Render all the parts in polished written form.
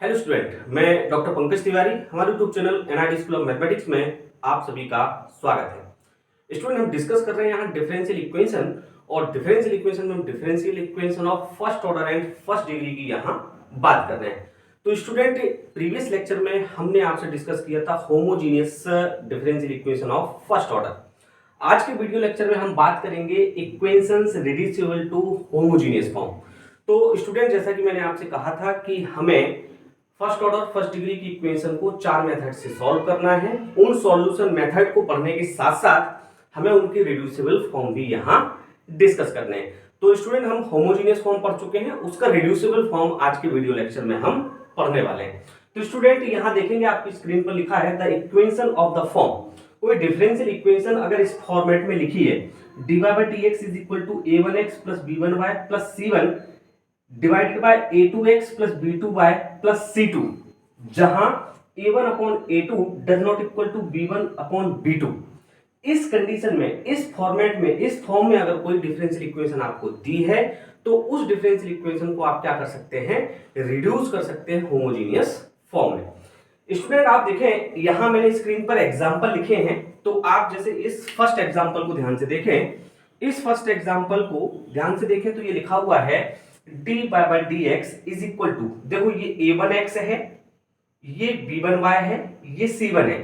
Hello student, मैं doctor Pankaj Tiwari. हमारे YouTube channel NIT school of mathematics में आप सभी का स्वागत है। स्टूडेंट, हम डिस्कस कर रहे हैं यहाँ डिफरेंशियल इक्वेशन, और डिफरेंशियल इक्वेशन में हम differential equation of first order and first degree की यहाँ बात कर रहे हैं। तो स्टूडेंट, प्रीवियस लेक्चर में हमने आपसे डिस्कस किया था homogeneous differential equation of first order. आज के वीडियो लेक्चर में हम बात करेंगे equations reducible to homogeneous form. तो स्टूडेंट, जैसा कि मैंने आपसे कहा था कि हमें फर्स्ट ऑर्डर फर्स्ट डिग्री की इक्वेशन को 4 मेथड से सॉल्व करना है। उन सॉल्यूशन मेथड को पढ़ने के साथ साथ हमें उनके रिड्यूसिबल फॉर्म भी यहाँ डिस्कस करने हैं। तो स्टूडेंट, हम होमोजेनियस फॉर्म पढ़ चुके हैं, उसका रिड्यूसिबल फॉर्म आज के वीडियो लेक्चर में हम पढ़ने वाले हैं। तो स्टूडेंट, यहाँ देखेंगे आपकी स्क्रीन पर लिखा है the equation of the form. कोई डिफरेंशियल इक्वेशन अगर इस फॉर्मेट में लिखी है, dy by dx is equal to a1x plus b1y plus c1 divided by a2x plus b2y plus c2, जहां a1 upon a2 does not equal to b1 upon b2। इस condition में, इस format में, इस form में अगर कोई differential equation आपको दी है तो उस डिफरेंशियल इक्वेशन को आप क्या कर सकते हैं, रिड्यूस कर सकते हैं होमोजीनियस फॉर्म में। स्टूडेंट, आप देखें यहां मैंने स्क्रीन पर एग्जांपल लिखे हैं, तो आप जैसे इस फर्स्ट एग्जांपल को ध्यान से देखें। इस फर्स्ट एग्जांपल को ध्यान से देखें तो ये लिखा हुआ है dy by dx is equal to, देखो ये a1x है, ये b1y है, ये c1 है,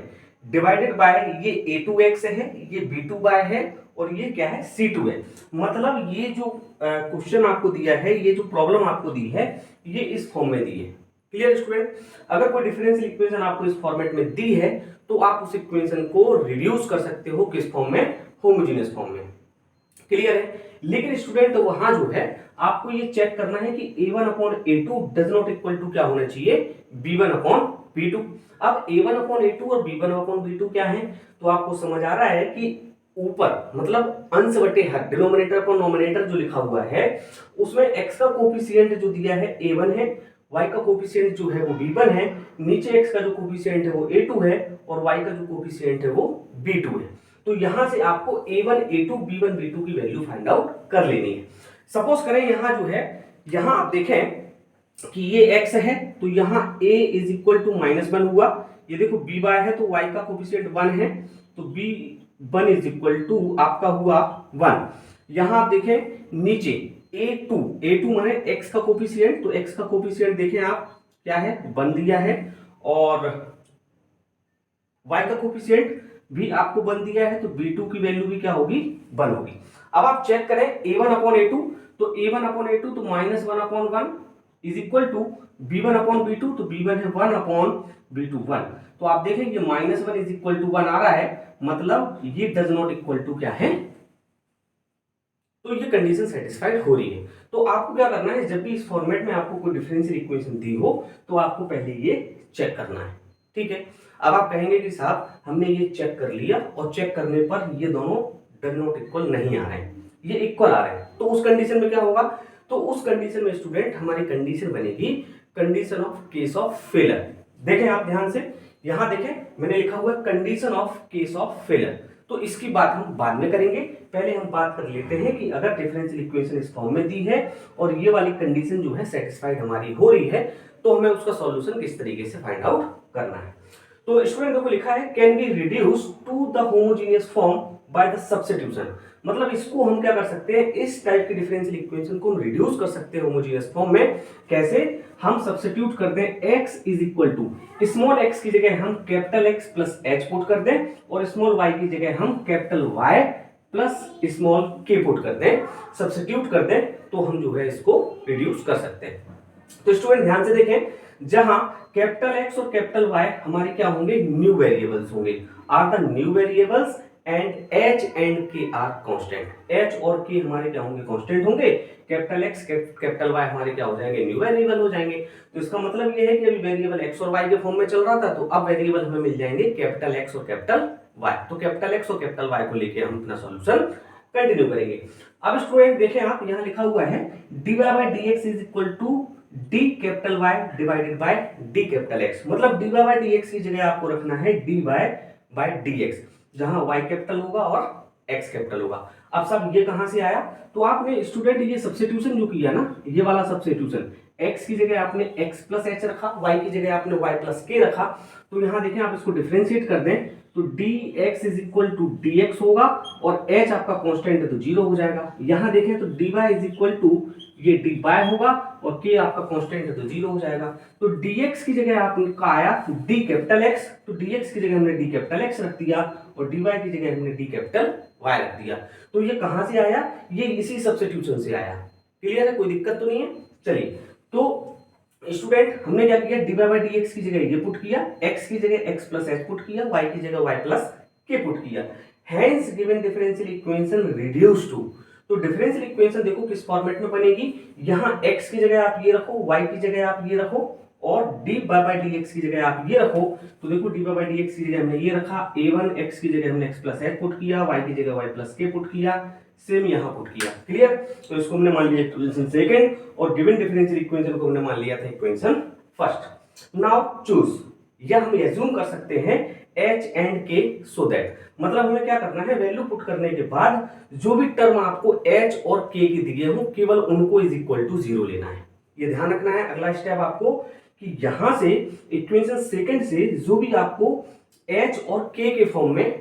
डिवाइडेड बाय ये a2x है, ये b2y है, और ये क्या है, c2 है। मतलब ये जो क्वेश्चन आपको दिया है, ये जो प्रॉब्लम आपको दी है, ये इस फॉर्म में दी है। Clear student? अगर कोई डिफरेंशियल इक्वेशन आपको इस फॉर्मेट में दी है तो आप उस इक्वेशन को रिड्यूस कर सकते हो किस फॉर्म में, होमोजेनियस फॉर्म में। क्लियर है? लेकिन स्टूडेंट, वहां जो है आपको ये चेक करना है कि a1 upon a2 does not equal to क्या होना चाहिए, b1 अपॉन b2। अब a1 अपॉन a2 और b1 अपॉन b2 क्या है, तो आपको समझ आ रहा है कि ऊपर मतलब अंश बटे हर, डिनोमिनेटर अपॉन नोमिनेटर जो लिखा हुआ है, उसमें x का कोफिशिएंट जो दिया है a1 है, y का कोफिशिएंट जो है वो b1 है, नीचे x का जो कोफिशिएंट है वो a2 है, और y का जो कोफिशिएंट है वो b2 है। तो यहां से आपको a1 a2 b1 b2 की वैल्यू फाइंड आउट कर लेनी है। सपोज करें यहां जो है, यहां आप देखें कि ये x है, तो यहां a इज इक्वल टू -1 हुआ। ये देखो b बाय है तो y का कोफिशिएंट 1 है, तो b1 इज इक्वल टू आपका हुआ 1। यहां आप देखें नीचे a2 माने x का कोफिशिएंट, तो x का कोफिशिएंट देखें आप क्या है, 1 दिया है, और y का कोफिशिएंट भी आपको 1 दिया है, तो b2 की वैल्यू भी क्या होगी, 1 होगी। अब आप चेक करें a1 अपॉन a2, तो a1 अपॉन a2 तो -1 upon 1 is equal to b1 upon b2, तो b1 है 1 अपॉन b2 1। तो आप देखें ये -1 इज इक्वल टू 1 आ रहा है, मतलब ये डज नॉट इक्वल टू क्या है, तो ये कंडीशन सेटिस्फाइड हो रही है। तो आपको क्या करना है, जब भी इस फॉर्मेट में आपको कोई डिफरेंशियल इक्वेशन दी हो तो आपको पहले ये चेक करना है। ठीक है? अब आप कहेंगे कि साहब हमने ये चेक कर लिया, और चेक करने पर ये दोनों डज नॉट इक्वल नहीं आ रहे हैं, ये इक्वल आ रहे हैं, तो उस कंडीशन में क्या होगा, तो उस कंडीशन में स्टूडेंट हमारी कंडीशन बनेगी condition of case of failure. देखें आप ध्यान से, यहां देखें मैंने लिखा हुआ है condition of case of failure. तो इसकी बात हम बाद में करेंगे, पहले हम बात कर लेते हैं कि अगर डिफरेंशियल इक्वेशन इस फॉर्म में दी है और ये वाली कंडीशन जो है सेटिस्फाइड हमारी हो रही है, तो हमें उसका सॉल्यूशन किस तरीके से फाइंड आउट करना है। तो स्टूडेंट देखो लिखा है can be reduce to the homogeneous form by the substitution. मतलब इसको हम क्या कर सकते हैं, इस टाइप की डिफरेंशियल इक्वेशन को हम रिड्यूस कर सकते हैं होमोजेनियस फॉर्म में। कैसे? हम सब्स्टिट्यूट कर दें x is equal to small x की जगह हम capital X plus h put कर दें, और स्मॉल y की जगह हम capital Y plus small k put कर दें, सब्स्टिट्यूट कर दें, तो हम जो है इसको रिड्यूस कर सकते हैं। तो स्टूडेंट ध्यान से देखें, जहां कैपिटल X और कैपिटल Y हमारे क्या होंगे, न्यू वेरिएबल्स होंगे, are the new variables, and h and k are constant. h और k हमारे क्या होंगे, कांस्टेंट होंगे। कैपिटल X कैपिटल Y हमारे क्या हो जाएंगे, न्यू वेरिएबल हो जाएंगे। तो इसका मतलब ये है कि अभी वेरिएबल x और y के फॉर्म में चल रहा था, तो अब वेरिएबल हमें मिल जाएंगे कैपिटल X और कैपिटल Y। तो कैपिटल X और कैपिटल Y को लेके हम अपना सॉल्यूशन कंटिन्यू करेंगे। अब स्टूडेंट देखें आप, यहाँ लिखा हुआ है dy by dx is equal to d capital Y divided by d capital X। मतलब dy by dx की जगह आपको रखना है dy by dx, जहां y कैपिटल होगा और x कैपिटल होगा। अब सब ये कहां से आया, तो आपने स्टूडेंट ये सब्स्टिट्यूशन जो किया ना, ये वाला सब्स्टिट्यूशन x की जगह आपने x प्लस एच रखा, y की जगह आपने y प्लस के रखा। तो यहाँ देखें आप इसको डिफरेंशिएट कर दें तो dx is equal to dx होगा और h आपका कांस्टेंट है तो 0 हो जाएगा। यहाँ देखें तो dy इज इक्वल टू ये dy होगा और k आपका कांस्टेंट है तो 0 हो जाएगा। तो dx की जगह आपका आया d कैपिटल x, तो dx की जगह हमने d कैपिटल x रख दिया और dy की जगह हमने d कैपिटल y रख दिया। तो ये कहां से आया, ये इसी सब्स्टिट्यूशन से आया। क्लियर है, कोई दिक्कत तो नहीं है। चलिए तो स्टूडेंट हमने क्या किया, dy बाई dx की जगह ये पुट किया, x की जगह x प्लस h पुट किया, y की जगह y प्लस k पुट किया। Hence given differential equation reduce to. तो डिफरेंशियल इक्वेशन देखो किस फॉर्मेट में बनेगी, यहाँ x की जगह आप ये रखो, y की जगह आप ये रखो और dy बाई dx की जगह आप ये रखो। तो देखो dy बाई dx की जगह हमने ये रखा, a1 x की जगह हमने x प्लस h पुट किया, y की जगह y प्लस k पुट किया, सेम यहाँ पुट किया। क्लियर, तो इसको हमने मान लिया इक्वेशन सेकंड और गिवन डिफरेंशियल इक्वेशन को हमने मान लिया था इक्वेशन फर्स्ट। नाउ चूज, या हम एज्यूम कर सकते हैं h and k so that, मतलब हमें क्या करना है, वैल्यू पुट करने के बाद जो भी टर्म आपको h और k की दिए हो केवल उनको इज इक्वल टू 0 लेना है। ये ध्यान रखना है। अगला स्टेप आपको कि यहां से इक्वेशन सेकंड से जो भी आपको h और k के फॉर्म में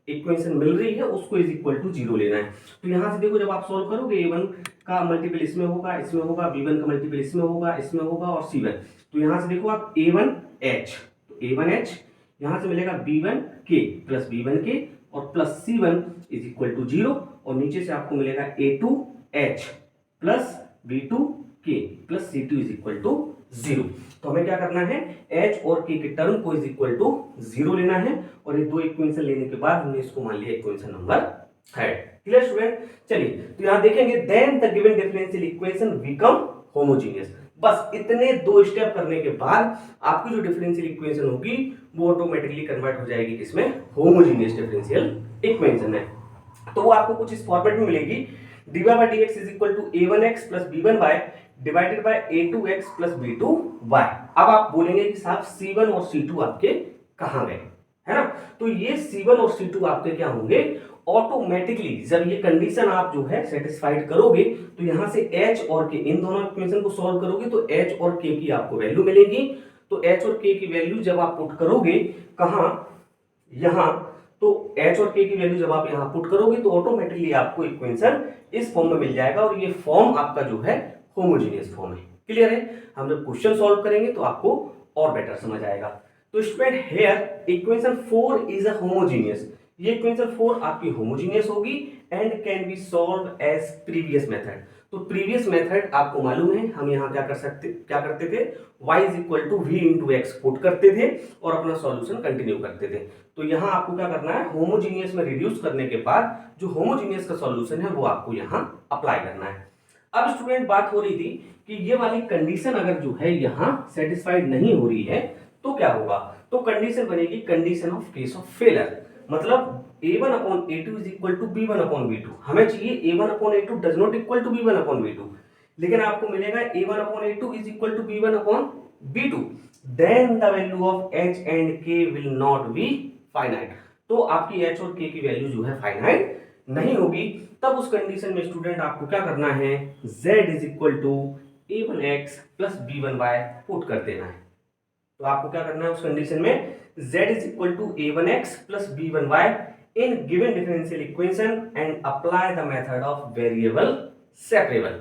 इक्वेशन मिल रही है उसको इज इक्वल टू 0 लेना है। तो यहां से देखो जब आप सॉल्व करोगे a1 का मल्टीपल इसमें होगा, इसमें होगा, b1 का मल्टीपल इसमें होगा, इसमें होगा और c1। तो यहां से देखो आप a1h, तो a1h यहां से मिलेगा b1k प्लस b1k और plus c1 is equal to 0 और नीचे से आपको मिलेगा a2h plus b2k plus c2 is equal to 0। तो हमें क्या करना है, h और k के टर्म को इज इक्वल टू 0 लेना है और ये दो इक्वेशन लेने के बाद हमने इसको मान लिया equation number third. Clear student, चलिए तो यहां देखेंगे then the given differential equation become homogeneous. बस इतने दो स्टेप करने के बाद आपकी जो डिफरेंशियल इक्वेशन होगी वो ऑटोमेटिकली कन्वर्ट हो जाएगी किसमें, होमोजेनियस डिफरेंशियल इक्वेशन में। तो वो आपको कुछ इस फॉर्मेट में मिलेगी, dy by dx is equal to a1x plus b1y divided by a2x plus b2y। अब आप बोलेंगे कि साहब c1 और c2 आपके कहां गए, है ना। तो ये c1 और c2 आपके क्या होंगे, ऑटोमेटिकली जब ये कंडीशन आप जो है सेटिस्फाइड करोगे तो यहां से h और k, इन दोनों इक्वेशन को सॉल्व करोगे तो h और k की आपको वैल्यू मिलेगी। तो h और k की वैल्यू जब आप पुट करोगे कहां, यहां, तो h और k की वैल्यू जब आप यहां पुट करोगे तो ऑटोमेटिकली आपको इक्वेशन इस फॉर्म में मिल जाएगा और ये फॉर्म आपका जो है होमोजेनियस फॉर्म है। क्लियर है, हम जब क्वेश्चन सॉल्व करेंगे तो आपको और बेटर समझ आएगा। तो student here equation 4 is a homogeneous, ये इक्वेशन 4 आपकी होमोजेनियस होगी and can be solve as previous method. तो प्रीवियस मेथड आपको मालूम है, हम यहाँ क्या करते थे, y is equal to v into x put करते थे और अपना सॉल्यूशन कंटिन्यू करते थे। तो यहाँ आपको क्या करना है, होमोजीनियस में रिड्यूस करने के बाद जो होमोजीनियस का सॉल्यूशन है वो आपको यहाँ अप्लाई करना है। अब स्टूडेंट बात हो रही थी कि ये वाली कंडीशन अगर जो है यहाँ सेटिस्फाइड नहीं हो रही है तो क्या होगा, तो कंडीशन बनेगी condition of case of failure, मतलब a1 upon a2 is equal to b1 upon b2। हमें चाहिए a1 upon a2 does not equal to b1 upon b2, लेकिन आपको मिलेगा a1 upon a2 is equal to b1 upon b2, then the value of h and k will not be finite. तो आपकी h और k की value जो है finite नहीं होगी। तब उस कंडीशन में स्टूडेंट आपको क्या करना है, z is equal to a1x plus b1y put कर देना है। तो आपको क्या करना है उस कंडीशन में, z is equal to a1x plus b1y in given differential equation and apply the method of variable separable.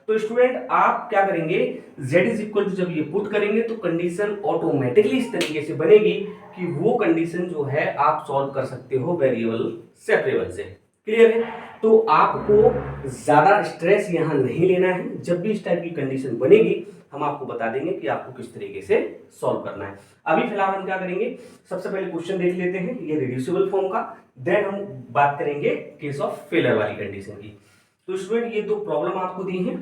तो स्टूडेंट आप क्या करेंगे, z इज इक्वल टू जब ये पुट करेंगे तो कंडीशन ऑटोमेटिकली इस तरीके से बनेगी कि वो कंडीशन जो है आप सॉल्व कर सकते हो वेरिएबल सेपरेबल से। क्लियर है, तो आपको ज्यादा स्ट्रेस यहां नहीं लेना है। जब भी इस टाइप की कंडीशन बनेगी हम आपको बता देंगे कि आपको किस तरीके से सॉल्व करना है। अभी फिलहाल हम क्या करेंगे, सबसे पहले क्वेश्चन देख लेते हैं ये रिड्यूसिबल फॉर्म का, देन हम बात करेंगे केस ऑफ फेलियर वाली कंडीशन की। तो स्टूडेंट ये दो प्रॉब्लम आपको दी हैं,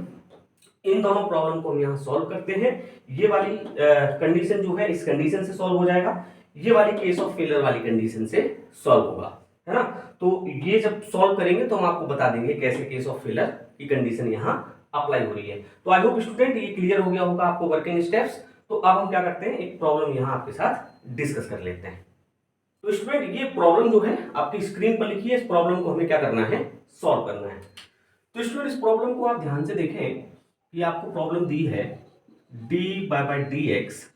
इन दोनों प्रॉब्लम को हम यहाँ सॉल्व करते हैं। ये वाली कंडीशन जो है इस कंडीशन से सॉल्व हो जाएगा, ये वाली केस ऑफ फेलियर वाली कंडीशन से सॉल्व होगा, है ना। तो ये जब सॉल्व करेंगे तो हम आपको बता देंगे कैसे केस ऑफ फेलियर की कंडीशन यहाँ अप्लाई हो रही है। तो आई होप स्टूडेंट ये क्लियर हो गया होगा आपको वर्किंग स्टेप्स। तो अब हम क्या करते हैं, एक प्रॉब्लम यहाँ आपके साथ डिस्कस कर लेते हैं। तो स्टूडेंट ये प्रॉब्लम जो है आपकी स्क्रीन पर लिखी है, इस प्रॉब्लम को हमें क्या करना है, सॉल्व करना है। तो स्टूडेंट इस प्रॉब्लम को आप ध्यान से देखें कि आपको प्रॉब्लम दी है d by d x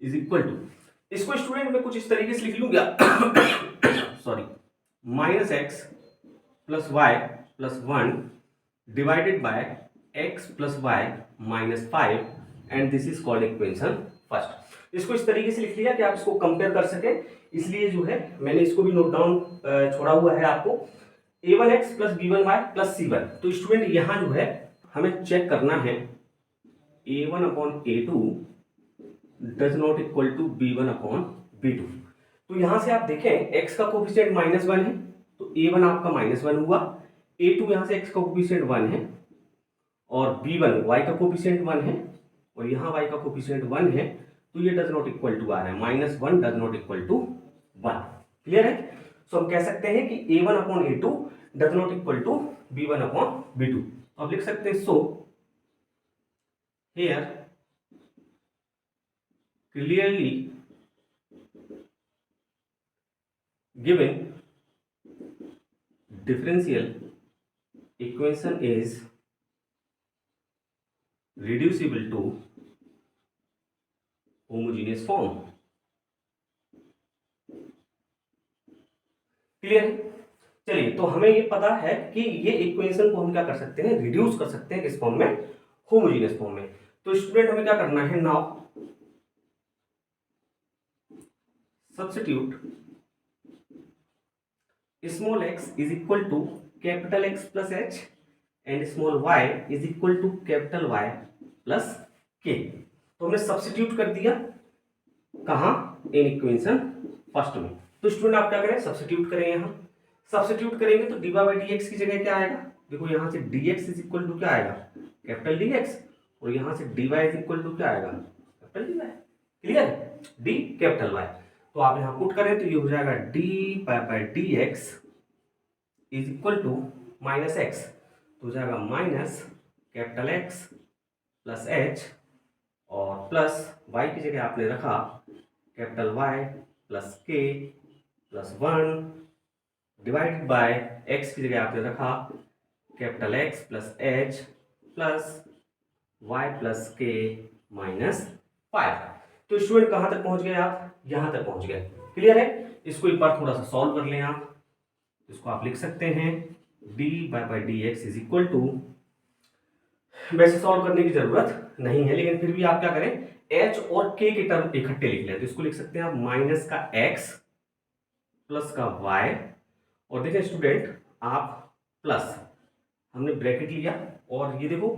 is equal to, इसको स्टूडेंट मैं कुछ इस तरीके से लिख लूंगा sorry, minus x plus y plus 1 divided by x plus y minus 5 and this is called equation first. इसको इस तरीके से लिख लिया कि आप इसको कंपेयर कर सके, इसलिए जो है मैंने इसको भी नोट डाउन छोड़ा हुआ है आपको, a1x plus b1y plus c1। तो स्टूडेंट यहां जो है हमें चेक करना है a1 upon a2 does not equal to b1 upon b2। तो यहां से आप देखें x का कोफिशिएंट -1 है, तो a1 आपका -1 हुआ, a2 यहां से x का कोफिशिएंट 1 है और b1 y का कोफिशिएंट 1 है और यहां y का कोफिशिएंट 1 है, तो ये डज नॉट इक्वल टू आ रहा है -1 does not equal to 1। Clear है? सो हम कह सकते हैं कि a1 upon a2 does not equal to b1 upon b2। तो आप लिख सकते हैं so here clearly given differential equation is reducible to homogeneous form। Clear है? चलिए, तो हमें ये पता है कि ये इक्वेशन को हम क्या कर सकते हैं, रिड्यूस कर सकते हैं किस फॉर्म में, होमोजेनियस फॉर्म में। तो स्टूडेंट हमें क्या करना है, now substitute small x is equal to capital X plus h and small y is equal to capital Y plus k। तो हमने सब्स्टिट्यूट कर दिया कहां, इन इक्वेशन फर्स्ट में। तो स्टूडेंट आप क्या करें, सब्स्टिट्यूट करें, यहां सब्स्टिट्यूट करेंगे तो डी बाई डी एक्स की जगह क्या आएगा, देखो यहां से dx इज इक्वल टू क्या आएगा, कैपिटल dx, और यहां से dy इज इक्वल टू क्या आएगा, capital dy। Clear, d capital y। तो आप यहां पुट करें तो ये हो जाएगा d by d x is equal to minus x, तो हो जाएगा minus capital x plus h और प्लस y की जगह आपने रखा capital Y plus k plus 1 divided by x की जगह आपने रखा capital X plus h plus y plus k minus 5। तो स्टूडेंट कहां तक पहुंच गए आप, यहां तक पहुंच गए। क्लियर है? इसको एक बार थोड़ा सा सॉल्व कर लें आप, इसको आप लिख सकते हैं d by d x is equal to, वैसे सॉल्व करने की जरूरत नहीं है लेकिन फिर भी आप क्या करें, h और k के टर्म इकट्ठे लिख लें। तो इसको लिख सकते हैं आप माइनस का x प्लस का y, और देखिए स्टूडेंट आप प्लस, हमने ब्रैकेट लिया और ये देखो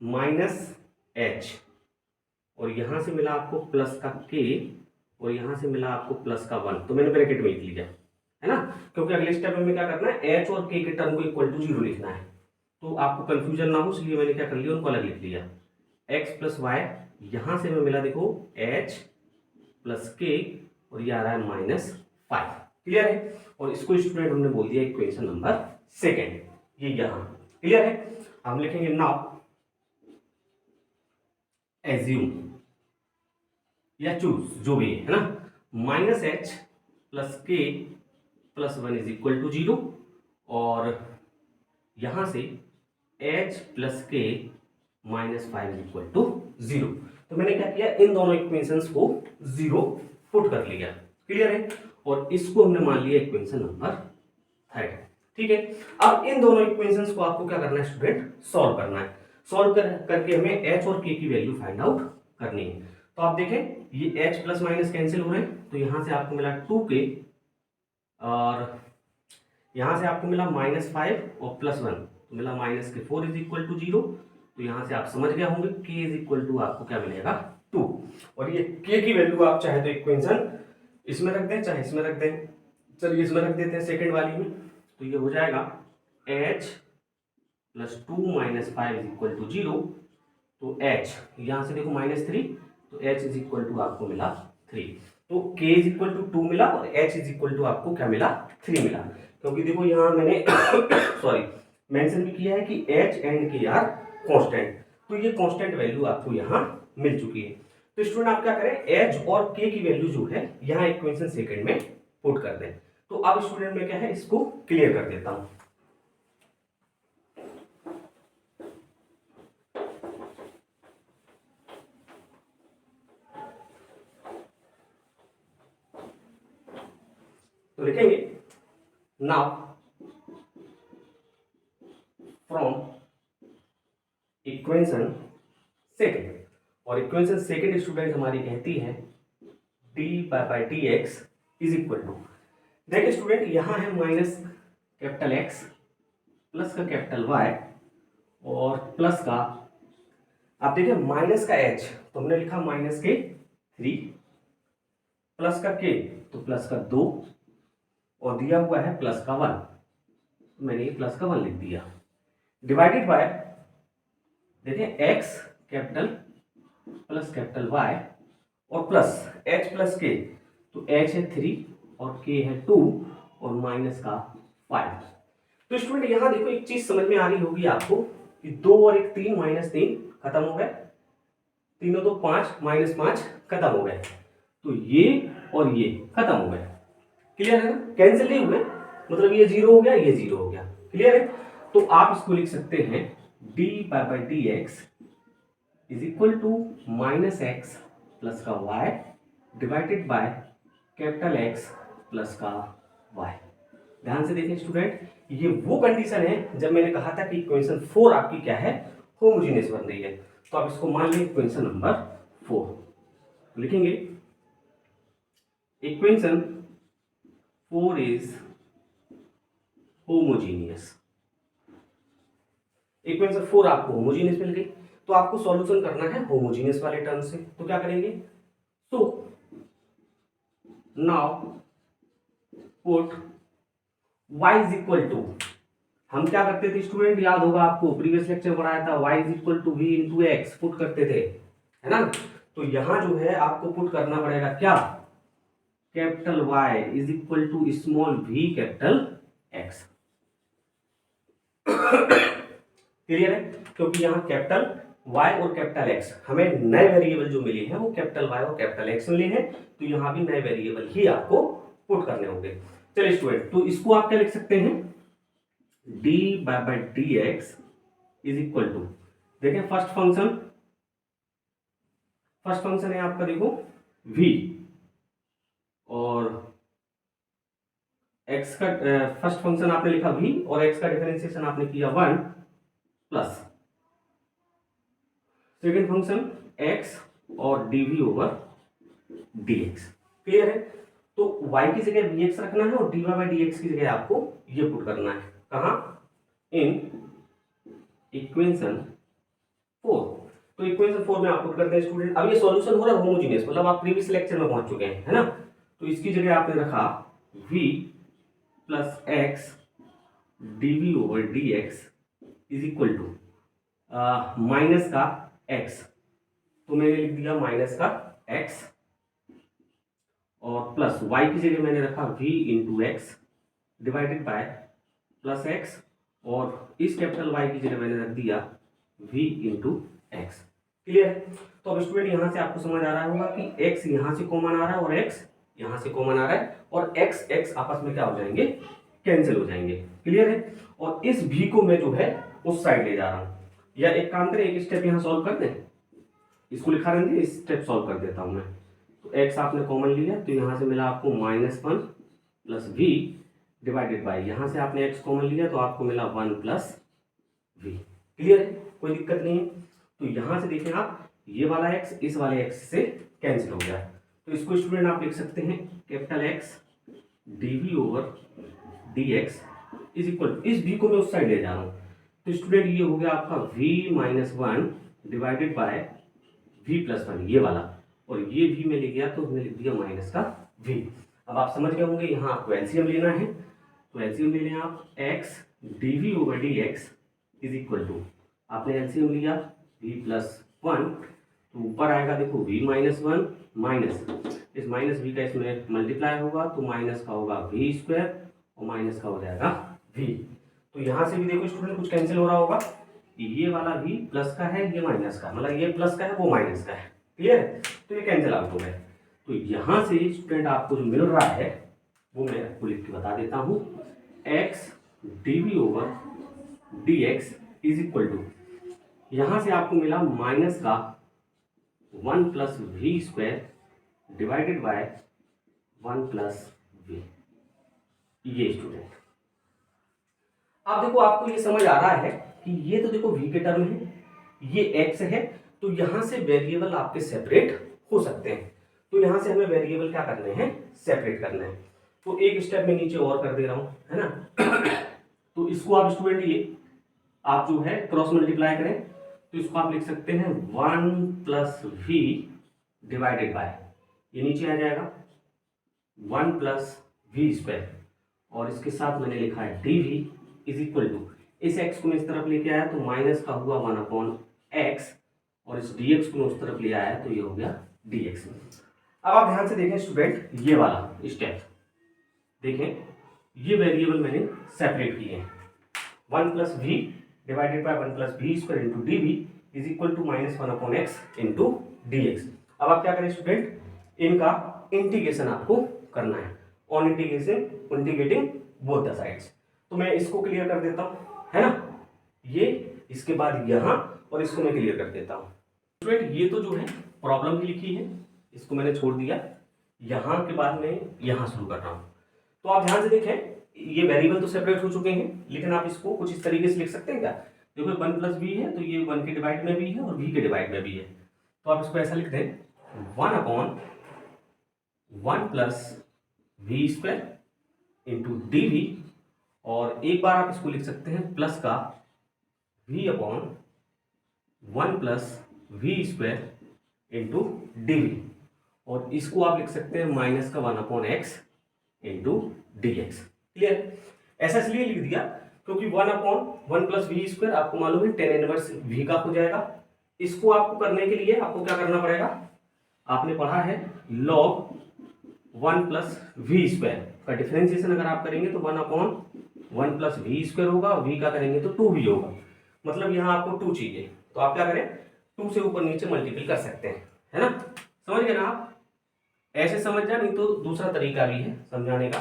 माइनस h और यहां से मिला आपको प्लस का k और यहां से मिला आपको प्लस का 1, तो मैंने ब्रैकेट में लिख लिया है ना, क्योंकि अगले स्टेप में क्या करना है, h और k के टर्म को इक्वल टू 0 लिखना है, तो आपको कंफ्यूजन ना हो इसलिए मैंने क्या कर लिया, उनको अलग लिख लिया। x प्लस वाई, यहां से हमें मिला देखो h प्लस k और ये आ रहा है -5। क्लियर है? और इसको स्टूडेंट हमने बोल दिया इक्वेशन नंबर सेकेंड, ये यहां। क्लियर है? हम लिखेंगे नाउ एज्यूम या चूज, जो भी है ना, minus H plus k plus 1 is equal to 0 और यहां से h plus k minus 5 is equal to 0। तो मैंने क्या किया, इन दोनों इक्वेशंस को 0 पुट कर लिया। क्लियर है? और इसको हमने मान लिया इक्वेशन नंबर थर्ड। ठीक है, अब इन दोनों इक्वेशंस को आपको क्या करना है स्टूडेंट, सॉल्व करना है। सॉल्व करके हमें h और k की वैल्यू फाइंड आउट करनी है। तो आप देखें ये h प्लस माइनस कैंसिल हो रहे हैं, तो यहां से आपको मिला 2k और यहां से आपको मिला -5 और प्लस 1, तो मिला -4 इज इक्वल टू 0। तो यहां से आप समझ गए होंगे k इज इक्वल टू आपको क्या मिलेगा 2, और ये k की वैल्यू आप चाहे तो इक्वेशन इसमें रख दें चाहे इसमें रख दें, चलिए इसमें रख देते हैं सेकंड वाली में। तो ये हो जाएगा h plus 2 minus 5 is equal to 0। तो h यहां से देखो -3, तो h इज इक्वल टू आपको मिला 3। तो k इज इक्वल टू 2 मिला और h इज इक्वल टू आपको क्या मिला, 3 मिला। क्योंकि देखो यहाँ मैंने सॉरी मेंशन भी किया है कि h and k are constant, तो ये कांस्टेंट वैल्यू आपको यहाँ मिल चुकी है। तो स्टूडेंट आप क्या करें, h और k की वैल्यू जो है यहाँ इक्वेशन सेकंड में पुट कर दें। तो अब स्टूडेंट में क्या है, इसको क्लियर कर देता हूं। तो लिखेंगे नाउ फ्रॉम इक्वेशन सेकेंड, और इक्वेशन सेकेंड स्टूडेंट हमारी कहती है dy/dx इज इक्वल टू, देखिए स्टूडेंट यहाँ है माइनस कैपिटल एक्स प्लस का कैपिटल वाई और प्लस का, आप देखिए माइनस का एच तो हमने लिखा माइनस के 3, प्लस का के तो प्लस का 2 और दिया हुआ है प्लस का 1, मैंने ये प्लस का 1 लिख दिया, डिवाइडेड बाय देखिए x capital plus capital y और प्लस एच प्लस के, तो एच है 3 और के है 2 और माइनस का 5। तो स्टूडेंट यहां देखो एक चीज समझ में आ रही होगी आपको कि 2 और 1 3 माइनस 3 खत्म हो गए, तीनों तो 5 माइनस 5 खत्म हो गए, तो ये और ये खत्म हो गए, क्लियर है ना, कैंसिल नहीं हुए, मतलब ये 0 हो गया, ये 0 हो गया, क्लियर है। तो आप इसको लिख सकते हैं dy/dx is equal to minus x plus का y divided by capital x plus का वाई। ध्यान से देखिए स्टूडेंट, ये वो कंडीशन है जब मैंने कहा था कि इक्वेशन 4 आपकी क्या है, होमोजेनियस बन रही है। तो आप इसको मान लें इक्वेशन नंबर 4, लिखेंगे इक्वेशन 4 इज होमोजेनियस। इक्वेशन 4 आपको होमोजेनियस मिल गई, तो आपको सॉल्यूशन करना है होमोजेनियस वाले टर्म से, तो क्या करेंगे, तो now put y is equal to, हम क्या करते थे स्टूडेंट, याद होगा आपको प्रीवियस लेक्चर पढ़ाया था, y is equal to v into x put करते थे, है ना। तो यहां जो है आपको पुट करना पड़ेगा क्या, capital Y is equal to small v capital x, clear है, क्योंकि यहाँ कैपिटल y और कैपिटल x हमें नए वेरिएबल जो मिले हैं वो कैपिटल Y और कैपिटल x मिले हैं, तो यहाँ भी नए वेरिएबल ही आपको पुट करने होंगे। चलिए स्टूडेंट, तो इसको आप क्या लिख सकते हैं, dy/dx इज इक्वल टू, देखें फर्स्ट फंक्शन है आपका, देखो v, और x का फर्स्ट फंक्शन आपने लिखा v और x का डिफरेंशिएशन आपने किया 1 प्लस सेकेंड फंक्शन x और dv ओवर dx, क्लियर है। तो y की जगह vx रखना है और dy/dx की जगह आपको ये पुट करना है, कहाँ, इन इक्वेशन 4। तो इक्वेशन 4 में आप पुट करते हैं स्टूडेंट। अब ये सॉल्यूशन हो रहा है होमोजेनियस, मतलब आप प्रीवियस लेक्चर में पहुंच चुके हैं, है ना। तो इसकी जगह आपने रखा v plus x dv over dx is equal to minus का x, तो मैंने लिख दिया माइनस का x, और प्लस y की जगह मैंने रखा v into x divided by plus x, और इस कैपिटल Y की जगह मैंने रख दिया v इंटू एक्स, क्लियर है। तो अब स्टूडेंट यहाँ से आपको समझ आ रहा होगा कि x यहाँ से कॉमन आ रहा है और x यहाँ से कॉमन आ रहा है, और x आपस में क्या हो जाएंगे, कैंसिल हो जाएंगे, क्लियर है। और इस v को मैं जो है उस साइड ले जा रहा हूँ, या एक काम करें, एक स्टेप यहाँ सॉल्व कर दें, इसको लिखा रहने दें, इस स्टेप सॉल्व कर देता हूँ मैं। तो x आपने कॉमन लिया, तो यहाँ से मिला आपको -1 प्लस v डिवाइडेड बाय, यहाँ से आपने x कॉमन लिया तो आपको मिला 1 प्लस v, क्लियर है, कोई दिक्कत नहीं है। तो यहाँ से देखें आप, ये वाला x इस वाले x से कैंसिल हो गया, तो इसको स्टूडेंट आप लिख सकते हैं capital X dv over dx is equal, इस v को मैं उस साइड ले जा रहा हूँ, तो स्टूडेंट ये हो गया आपका v-1 डिवाइडेड बाय v+1, ये वाला, और ये v में ले गया तो हमने लिख दिया माइनस का v। अब आप समझ गए होंगे, यहाँ आपको एलसीएम लेना है, तो एलसीएम ले लें आप, x dv over dx is equal to, आपने एलसीएम लिया v+1, तो ऊपर आएगा देखो v-1 माइनस, इस माइनस v का इसमें मल्टीप्लाई होगा तो माइनस का होगा v² और माइनस का हो जाएगा v। तो यहाँ से भी देखो स्टूडेंट कुछ कैंसिल हो रहा होगा, ये वाला v प्लस का है, ये माइनस का, मतलब ये प्लस का है वो माइनस का है, क्लियर है, तो ये कैंसिल आउट हो गए। तो यहाँ से स्टूडेंट आपको जो मिल रहा है वो मैं आपको लिख के बता देता हूँ, x dv over dx is equal to, यहाँ से आपको मिला माइनस का 1 plus v² divided by 1 plus v, ये स्टूडेंट, अब देखो आपको ये समझ आ रहा है कि ये तो देखो v के टर्म है, ये x है, तो यहां से वेरिएबल आपके सेपरेट हो सकते हैं। तो यहां से हमें वेरिएबल क्या करने हैं, सेपरेट करने हैं। तो एक स्टेप में नीचे और कर दे रहा हूं, है ना। तो इसको आप स्टूडेंट ये आप जो है क्रॉस मल्टीप्लाई करें तो इसको आप लिख सकते हैं 1 प्लस वी डिवाइडेड बाय, ये नीचे आ जाएगा 1 प्लस वी स्क्वायर, और इसके साथ मैंने लिखा है d v is equal to, इस x को मैं इस तरफ लेके आया तो माइनस का हुआ 1/x, और इस dx को मैं उस तरफ ले आया तो ये हो गया dx। अब आप ध्यान से देखें स्टूडेंट, ये वाला स्टेप देखें, ये वेरिएबल मैंने सेपरेट किए हैं। 1 plus v divided by 1 plus v square into d v is equal to -1/x into d x. अब आप क्या करें स्टूडेंट, इनका इंटीग्रेशन आपको करना है, on integrating both the sides. तो मैं इसको क्लियर कर देता हूँ, है ना, ये इसके बाद यहाँ, और इसको मैं क्लियर कर देता हूँ स्टूडेंट। ये तो जो है प्रॉब्लम भी लिखी है, इसको मैंने छोड़ दिया, यहाँ के बाद मैं यहाँ शुरू कर रहा हूँ। तो आप ध्यान से देखें, ये वेरिएबल तो सेपरेट हो चुके हैं, लेकिन आप इसको कुछ इस तरीके से लिख सकते हैं क्या, देखो 1 प्लस वी है तो ये 1 के डिवाइड में भी है और v के डिवाइड में भी है, तो आप इसको ऐसा लिख दें 1/1 plus v square into d v, और एक बार आप इसको लिख सकते हैं प्लस का v/1 plus v square into d v, और इसको आप लिख सकते हैं माइनस का 1/x into d x. Clear, ऐसा इसलिए लिख दिया क्योंकि 1/1 प्लस वी स्क्वायर आपको मालूम है tan इनवर्स v का हो जाएगा। इसको आपको करने के लिए आपको क्या करना पड़ेगा, आपने पढ़ा है log 1 प्लस वी स्क्वायर का डिफरेंशिएशन अगर आप करेंगे तो 1/1 प्लस वी स्क्वायर होगा, v का करेंगे तो 2v होगा, मतलब यहाँ आपको 2 चाहिए, तो आप क्या करें 2 से ऊपर नीचे मल्टीपल कर सकते हैं, है ना। समझ गए ना आप, ऐसे समझ जाए, नहीं तो दूसरा तरीका भी है समझाने का,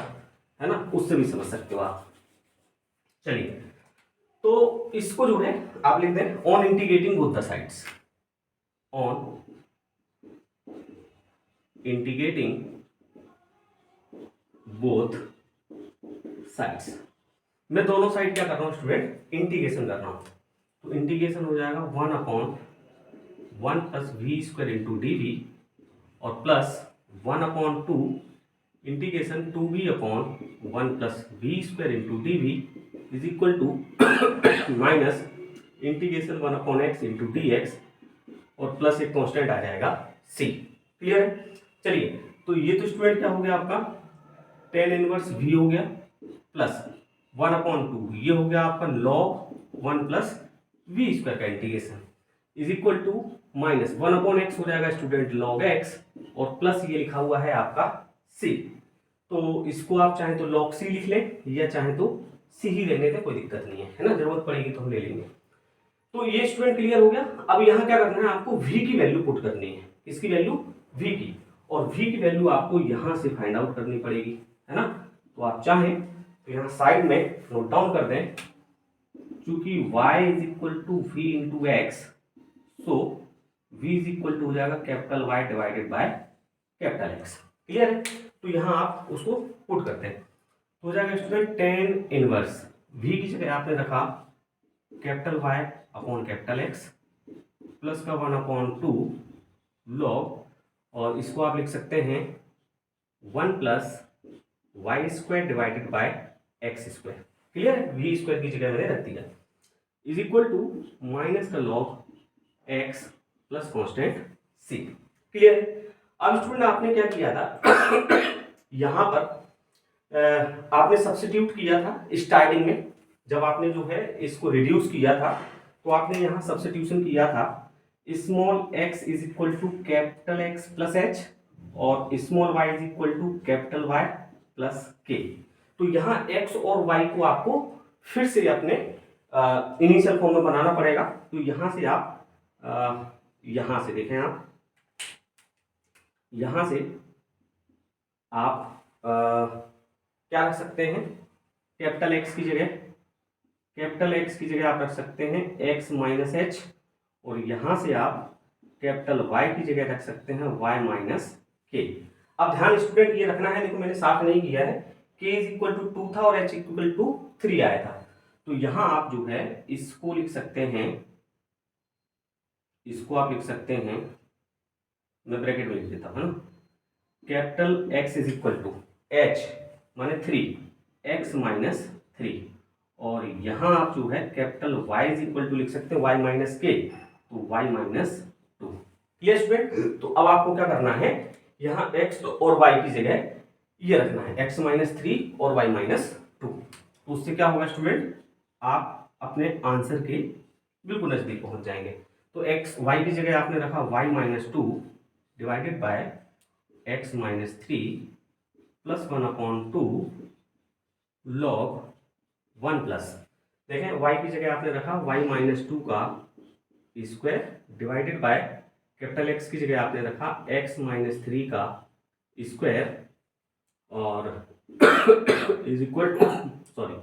है ना, उससे भी समझ सकते हो आप। चलिए, तो इसको जो है आप लिख दें on integrating both the sides, on integrating both sides. मैं दोनों साइड क्या कर रहा हूं स्टूडेंट, इंटीग्रेशन कर रहा हूं, तो इंटीग्रेशन हो जाएगा 1/1 plus v square into d v, और plus 1/2 integration 2v/1 plus v square into d v is equal to minus integration 1/x into d x, और प्लस एक कांस्टेंट आ जाएगा c। क्लियर है, चलिए, तो ये तो स्टूडेंट क्या हो गया आपका tan इनवर्स v हो गया, प्लस 1/2 ये हो गया आपका log 1 प्लस वी स्क्वायर का integration is equal to minus 1/x हो जाएगा स्टूडेंट log x, और प्लस ये लिखा हुआ है आपका c। तो इसको आप चाहे तो log c लिख लें या चाहे तो c ही रहने दें, कोई दिक्कत नहीं है ना, जरूरत पड़ेगी तो हम ले लेंगे। तो ये स्टूडेंट क्लियर हो गया। अब यहाँ क्या करना है, आपको v की वैल्यू पुट करनी है, इसकी वैल्यू v की, और v की वैल्यू आपको यहाँ से फाइंड आउट करनी पड़ेगी, है ना। तो आप चाहें तो यहाँ साइड में नोट डाउन कर दें, चूंकि y is equal to v into x, so v is equal to हो जाएगा capital Y divided by capital X। Clear है, तो यहाँ आप उसको पुट करते हैं, तो हो जाएगा स्टूडेंट tan इनवर्स v की जगह आपने रखा capital Y upon capital X plus का 1/2 log, और इसको आप लिख सकते हैं 1 plus y square divided by x square. Clear है, वी स्क्वायर की जगह मैंने रख दिया, इज इक्वल टू माइनस का log x plus constant c. Clear है। अब स्टूडेंट आपने क्या किया था यहाँ पर आपने सब्स्टिट्यूट किया था स्टार्टिंग में, जब आपने जो है इसको रिड्यूस किया था तो आपने यहाँ सब्स्टिट्यूशन किया था small x is equal to capital x plus h और small y is equal to capital y plus k. तो यहाँ x और y को आपको फिर से अपने इनिशियल फॉर्म में बनाना पड़ेगा। तो यहाँ से आप यहाँ से देखें, आप यहाँ से आप क्या रख सकते हैं, कैपिटल एक्स की जगह आप रख सकते हैं x माइनस एच, और यहाँ से आप कैपिटल y की जगह रख सकते हैं y माइनस के। अब ध्यान स्टूडेंट ये रखना है, देखो मैंने साफ नहीं किया है k इज इक्वल टू 2 था और h इक्वल टू 3 आया था। तो यहां आप जो है इसको लिख सकते हैं, इसको आप लिख सकते हैं, मैं ब्रैकेट में लिख देता हूं, capital x is equal to h माने 3 x माइनस 3, और यहां आप जो है capital y is equal to लिख सकते हैं y माइनस k, तो y माइनस 2। Clear student? तो अब आपको क्या करना है, यहाँ x और y की जगह ये रखना है, x माइनस 3 और y माइनस 2। तो उससे क्या होगा स्टूडेंट, आप अपने आंसर के बिल्कुल नजदीक पहुंच जाएंगे। तो x y की जगह आपने रखा y minus 2 divided by x minus 3 plus 1/2 log 1 plus, देखें y की जगह आपने रखा y माइनस 2 का square divided by capital X की जगह आपने रखा x माइनस 3 का स्क्वायर और is equal to sorry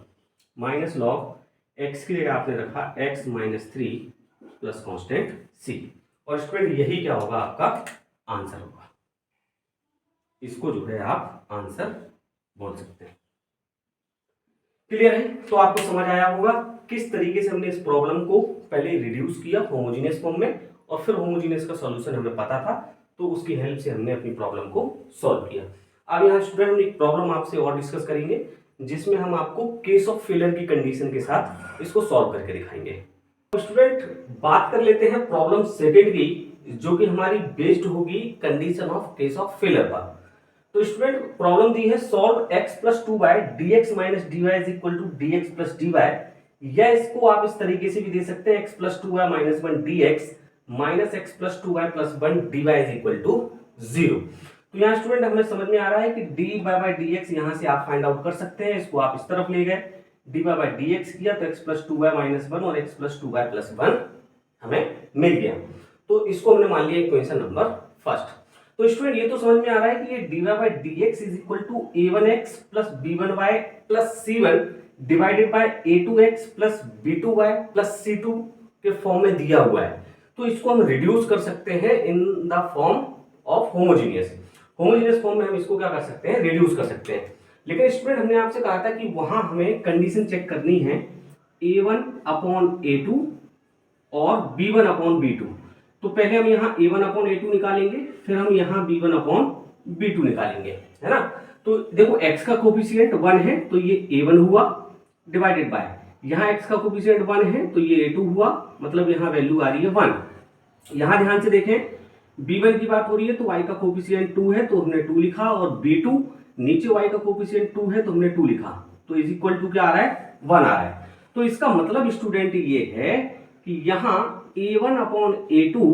minus log x की जगह आपने रखा x minus 3 plus constant c, और स्टूडेंट यही क्या होगा, आपका आंसर होगा। इसको जो है आप आंसर बोल सकते हैं। क्लियर है? तो आपको समझ आया होगा किस तरीके से हमने इस प्रॉब्लम को पहले रिड्यूस किया होमोजेनियस फॉर्म में, और फिर होमोजेनियस का सॉल्यूशन हमें पता था तो उसकी हेल्प से हमने अपनी प्रॉब्लम को सॉल्व किया। अब यहाँ स्टूडेंट हम एक प्रॉब्लम आपसे और डिस्कस करेंगे जिसमें हम आपको केस ऑफ फेलियर की कंडीशन के साथ इसको सॉल्व करके दिखाएंगे। तो स्टूडेंट बात कर लेते हैं प्रॉब्लम सेकंड की, जो कि हमारी बेस्ड होगी condition of case of failure पर। तो स्टूडेंट प्रॉब्लम दी है solve x plus 2 by dx minus dy is equal to dx plus dy, या इसको आप इस तरीके से भी दे सकते हैं x plus 2y minus 1 dx minus x plus 2y plus 1 dy is equal to 0। तो यहाँ स्टूडेंट हमें समझ में आ रहा है कि dy बाय dx यहाँ से आप फाइंड आउट कर सकते हैं, इसको आप इस तरफ ले गए, dy बाय dx किया तो x प्लस 2y माइनस 1 और x प्लस 2y प्लस 1 हमें मिल गया। तो इसको हमने मान लिया इक्वेशन नंबर फर्स्ट। तो स्टूडेंट ये तो समझ में आ रहा है कि ये dy by dx is equal to a1x plus b1y plus c1 divided by a2x plus b2y plus c2 के फॉर्म में दिया हुआ है। तो इसको हम रिड्यूस कर सकते हैं in the form of homogeneous. Homogeneous form में हम इसको क्या कर सकते हैं, रिड्यूस कर सकते हैं। लेकिन स्टूडेंट हमने आपसे कहा था कि वहां हमें कंडीशन चेक करनी है a1 अपॉन a2 और b1 अपॉन b2। तो पहले हम यहाँ a1 अपॉन a2 निकालेंगे, फिर हम यहाँ b1 अपॉन b2 निकालेंगे, है ना। तो देखो x का कोफिशिएंट 1 है तो ये a1 हुआ डिवाइडेड बाय, यहाँ x का कोफिशिएंट 1 है तो ये a2 हुआ, मतलब यहाँ वैल्यू आ रही है 1। यहाँ ध्यान से देखें b1 की बात हो रही है तो y का कोफिशिएंट 2 है तो हमने 2 लिखा, और b2 नीचे y का कोफिशिएंट 2 है तो हमने 2 लिखा, तो इज इक्वल टू क्या आ रहा है, 1 आ रहा है। तो इसका मतलब स्टूडेंट ये है कि यहाँ a1 upon a2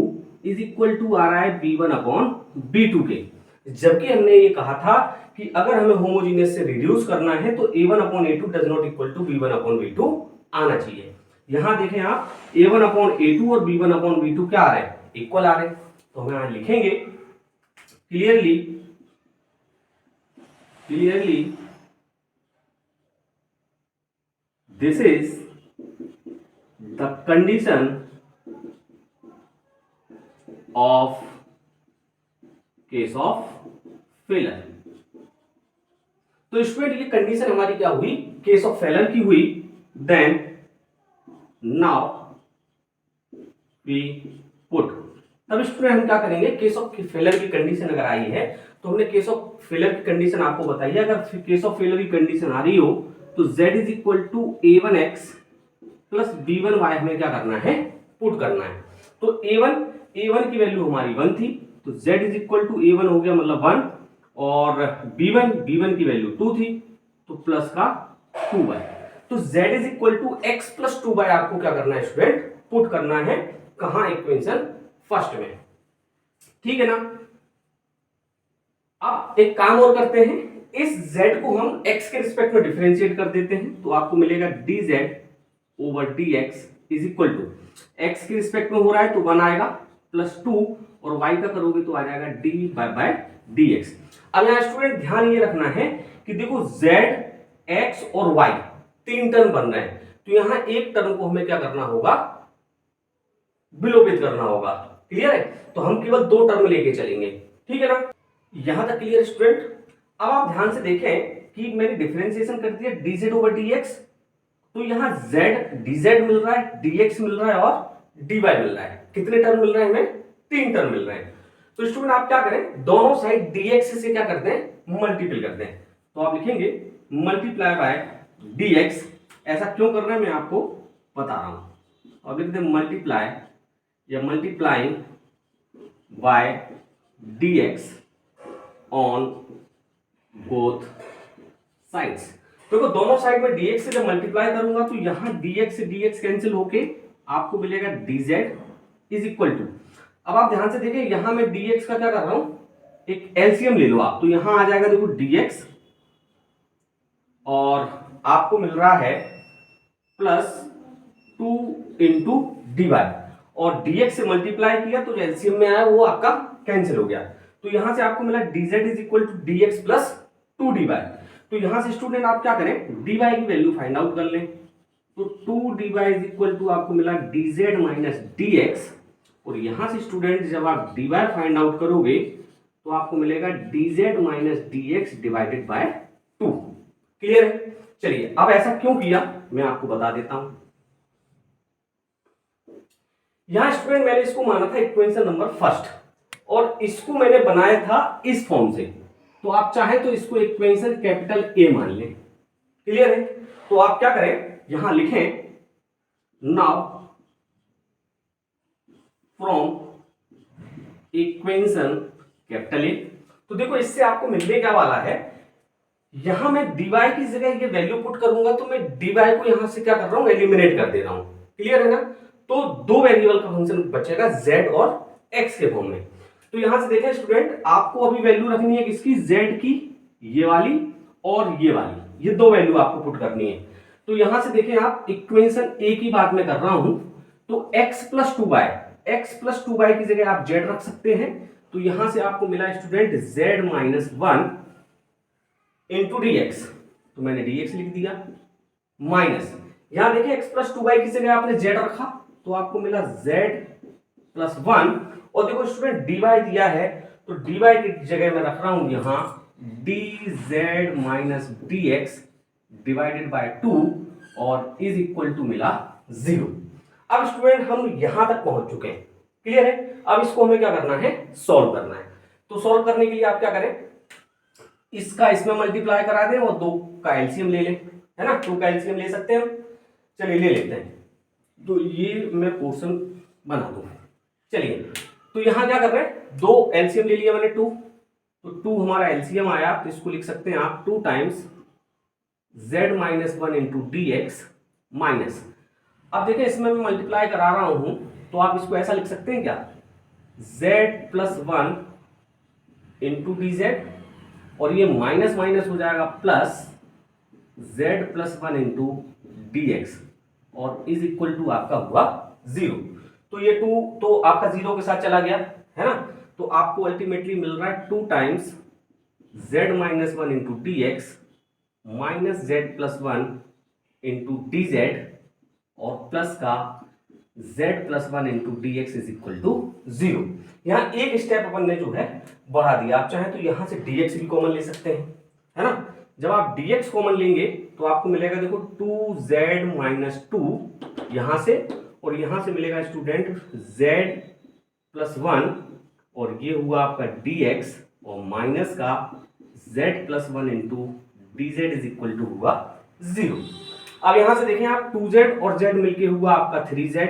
is equal to आ रहा है b1 अपॉन b2 के, जबकि हमने ये कहा था कि अगर हमें होमोजेनियस से रिड्यूस करना है तो a1 upon a2 does not equal to b1 upon b2 आना चाहिए। यहां देखें आप a1 अपॉन a2 और b1 अपॉन b2 क्या आ रहे हैं, इक्वल आ रहे हैं। तो हम यहां लिखेंगे clearly this is the condition of case of failure. तो स्टूडेंट ये कंडीशन हमारी क्या हुई, केस ऑफ फेलियर की हुई। देन नाउ वी पुट, तब स्टूडेंट हम क्या करेंगे, केस ऑफ फेलियर की कंडीशन अगर आई है तो हमने केस ऑफ फेलियर की कंडीशन आपको बताई है। अगर केस ऑफ फेलियर की कंडीशन आ रही हो तो z is equal to a1x plus b1y हमें क्या करना है, पुट करना है। तो a1 की वैल्यू हमारी 1 थी तो z is equal to a1 हो गया मतलब 1, और b1 की वैल्यू 2 थी तो प्लस का 2y, तो z is equal to x plus 2y आपको क्या करना है स्टूडेंट, पुट करना है कहां, इक्वेशन फर्स्ट में, ठीक है ना। अब एक काम और करते हैं, इस z को हम x के रिस्पेक्ट में डिफरेंशिएट कर देते हैं, तो आपको मिलेगा dz over dx is equal to, x के रिस्पेक्ट में हो रहा है तो 1 आएगा प्लस 2, और y का करोगे तो आ जाएगा d बाय dx। अब यहाँ स्टूडेंट ध्यान ये रखना है कि देखो z, x और y 3 टर्म बन रहे हैं, तो यहाँ एक टर्म को हमें क्या करना होगा, विलोपित करना होगा। क्लियर है? तो हम केवल 2 टर्म लेके चलेंगे, ठीक है ना। यहां तक क्लियर स्टूडेंट। अब आप ध्यान से देखें कि मैंने डिफरेंशिएशन कर दिया dz ओवर dx, तो यहाँ z dz मिल रहा है, dx मिल रहा है और dy मिल रहा है। कितने टर्म मिल रहे हैं हमें? 3 टर्म मिल रहे हैं। तो स्टूडेंट आप क्या करें, दोनों साइड dx से क्या करते हैं, मल्टीपल करते हैं। तो आप लिखेंगे मल्टीप्लाई बाय dx। ऐसा क्यों कर रहे हैं मैं आपको बता रहा हूं। अब लिख दें मल्टीप्लाई या multiplying by dx on both sides. देखो दोनों साइड में dx से जब मल्टीप्लाई करूंगा तो यहां dx से dx कैंसिल होके आपको मिलेगा dz इज इक्वल टू, अब आप ध्यान से देखिए यहां मैं dx का क्या कर रहा हूं, एक एलसीएम ले लो आप, तो यहां आ जाएगा देखो dx और आपको मिल रहा है प्लस 2 इंटू dy, और dx से मल्टीप्लाई किया तो जो एलसीएम में आया वो आपका कैंसिल हो गया। तो यहां से आपको मिला dz is equal to dx plus 2 dy। तो यहां से स्टूडेंट आप क्या करें, dy की वैल्यू फाइंड आउट कर लें। तो 2 dy इज इक्वल टू आपको मिला dz माइनस dx, और यहां से स्टूडेंट जब आप dy फाइंड आउट करोगे तो आपको मिलेगा dz minus dx divided by 2। Clear है? चलिए अब ऐसा क्यों किया मैं आपको बता देता हूं। यहां स्टूडेंट मैंने इसको माना था इक्वेशन नंबर फर्स्ट, और इसको मैंने बनाया था इस फॉर्म से, तो आप चाहें तो इसको इक्वेशन कैपिटल ए मान लें। क्लियर है? तो आप क्या करें, यहां लिखें now from equation capital A. तो देखो इससे आपको मिलने क्या वाला है, यहां मैं dy की जगह ये वैल्यू पुट करूंगा तो मैं dy को यहां से क्या कर रहा हूं, एलिमिनेट कर दे रहा हूं। क्लियर है ना? तो दो वेरिएबल का फंक्शन बचेगा z और x के फॉर्म में। तो यहां से देखें स्टूडेंट, आपको अभी वैल्यू रखनी है किसकी, z की, ये वाली और ये वाली, ये दो वैल्यू आपको पुट करनी है। तो यहां से देखें आप, इक्वेशन ए की बात मैं कर रहा हूं, तो x प्लस 2y की जगह आप z रख सकते हैं। तो यहां से आपको मिला student z minus 1 into dx, तो मैंने dx लिख दिया, माइनस यहां देखिए x प्लस 2y की जगह आपने z रखा तो आपको मिला z प्लस 1, और देखो स्टूडेंट dy दिया है तो dy की जगह मैं रख रहा हूं यहां dz minus dx divided by 2 और इज इक्वल टू मिला 0। अब स्टूडेंट हम यहां तक पहुंच चुके हैं। क्लियर है? अब इसको हमें क्या करना है, सॉल्व करना है। तो सॉल्व करने के लिए आप क्या करें, इसका इसमें मल्टीप्लाई करा दें और 2 का एलसीएम ले लें, है ना, 2 का एलसीएम ले सकते हैं हम। चलिए ले लेते हैं, तो ये मैं पोर्शन बना दूं। चलिए तो यहां क्या कर रहे हैं, 2 एलसीएम ले लिया मैंने 2, तो 2 हमारा एलसीएम आया, तो इसको लिख सकते हैं आप 2 times z minus 1 into d x minus, अब देखिए इसमें मैं मल्टीप्लाई करा रहा हूं तो आप इसको ऐसा लिख सकते हैं क्या, z plus 1 into d z, और ये माइनस माइनस हो जाएगा plus z plus 1 into d x, और इज इक्वल टू आपका हुआ 0। तो ये 2 तो आपका 0 के साथ चला गया, है ना, तो आपको अल्टीमेटली मिल रहा है 2 times z minus 1 into d x minus z plus 1 into d z, और प्लस का z plus 1 into d x is equal to 0। यहाँ एक स्टेप अपन ने जो है बढ़ा दिया, आप चाहें तो यहां से dx भी कॉमन ले सकते हैं, है ना। जब आप dx कॉमन लेंगे तो आपको मिलेगा देखो 2z माइनस 2 यहां से, और यहां से मिलेगा स्टूडेंट z प्लस 1, और ये हुआ आपका dx, और माइनस का z plus 1 into d z is equal to हुआ 0। अब यहां से देखें आप 2z और z मिलके हुआ आपका 3z,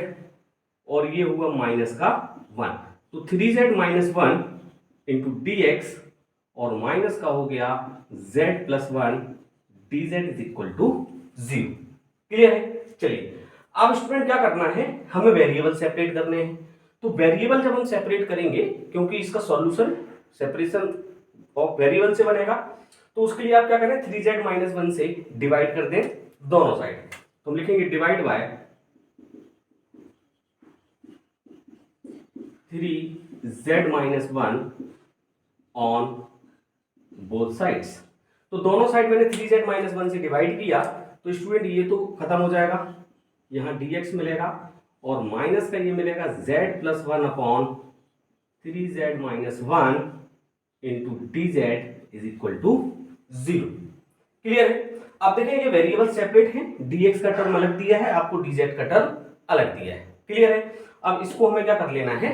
और ये हुआ माइनस का 1, तो 3z minus 1 into d x, और माइनस का हो गया z plus 1 d z is equal to 0। Clear है? चलिए अब स्टूडेंट क्या करना है, हमें वेरिएबल सेपरेट करने हैं। तो वेरिएबल जब हम सेपरेट करेंगे, क्योंकि इसका सॉल्यूशन सेपरेशन ऑफ वेरिएबल से बनेगा, तो उसके लिए आप क्या करें, 3z माइनस 1 से डिवाइड कर दें दोनों साइड। तो हम लिखेंगे divide by 3z minus 1 on both sides. तो दोनों साइड मैंने 3z माइनस 1 से डिवाइड किया, तो स्टूडेंट ये तो खत्म हो जाएगा, यहाँ dx मिलेगा, और माइनस का ये मिलेगा z plus 1 upon 3z minus 1 into d z is equal to 0। Clear है। अब देखें ये वेरिएबल सेपरेट है, dx का टर्म अलग दिया है आपको, dz का टर्म अलग दिया है। क्लियर है। अब इसको हमें क्या कर लेना है,